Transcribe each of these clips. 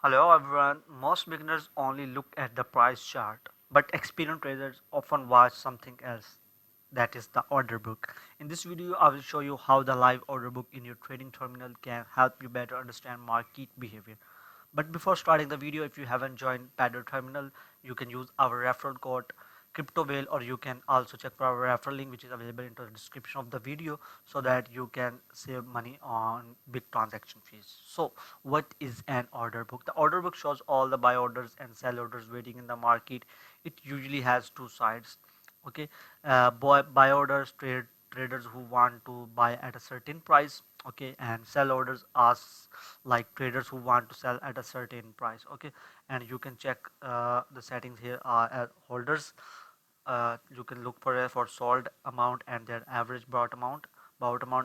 Hello everyone. Most beginners only look at the price chart, but experienced traders often watch something else. That is the order book. In this video, I will show you how the live order book in your trading terminal can help you better understand market behavior. But before starting the video, if you haven't joined Padder Terminal, you can use our referral code CryptoWhale, or you can also check for our referral link, which is available in the description of the video, so that you can save money on big transaction fees. So what is an order book? The order book shows all the buy orders and sell orders waiting in the market. It usually has two sides. Okay, buy orders traders who want to buy at a certain price. Okay, and sell orders us like traders who want to sell at a certain price. Okay, and you can check the settings here are holders. You can look for sold amount and their average bought amount,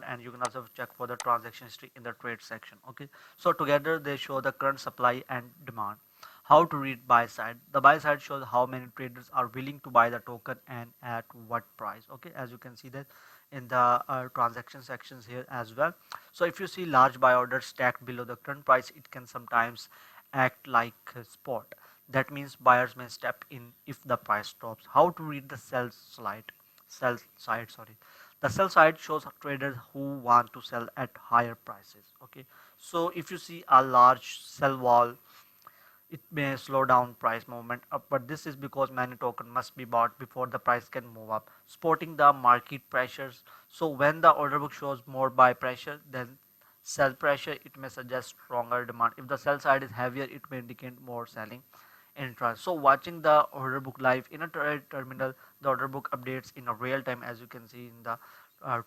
and you can also check for the transaction history in the trade section. Okay, so together they show the current supply and demand. How to read buy side? The buy side shows how many traders are willing to buy the token and at what price. Okay, as you can see that in the transaction sections here as well. So if you see large buy orders stacked below the current price, it can sometimes act like a spot. That means buyers may step in if the price drops. How to read the sell side, sorry. The sell side shows traders who want to sell at higher prices. Okay, so if you see a large sell wall, it may slow down price movement up, but this is because many token must be bought before the price can move up, supporting the market pressures. So when the order book shows more buy pressure than sell pressure, it may suggest stronger demand. If the sell side is heavier, it may indicate more selling interest. So watching the order book live in a trade terminal, the order book updates in a real time, as you can see in the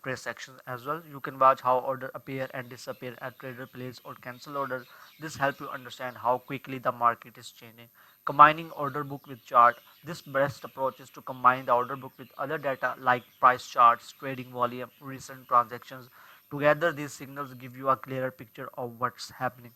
trade section as well. You can watch how order appear and disappear at trader place or cancel orders. This helps you understand how quickly the market is changing. Combining order book with chart. This best approach is to combine the order book with other data like price charts, trading volume, recent transactions. Together, these signals give you a clearer picture of what's happening.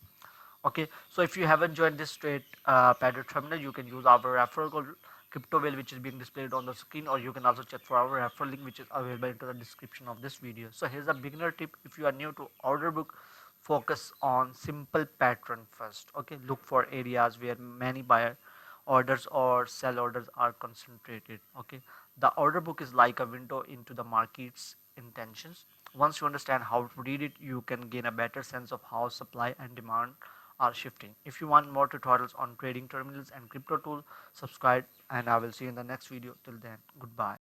Okay, so if you haven't joined this trade padded terminal, you can use our referral code CryptoWhale, which is being displayed on the screen, or you can also check for our referral link, which is available into the description of this video. So here's a beginner tip. If you are new to order book, focus on simple pattern first. Okay, look for areas where many buyer orders or sell orders are concentrated. Okay, the order book is like a window into the market's intentions. Once you understand how to read it, you can gain a better sense of how supply and demand are shifting. If you want more tutorials on trading terminals and crypto tools, subscribe, and I will see you in the next video. Till then, goodbye.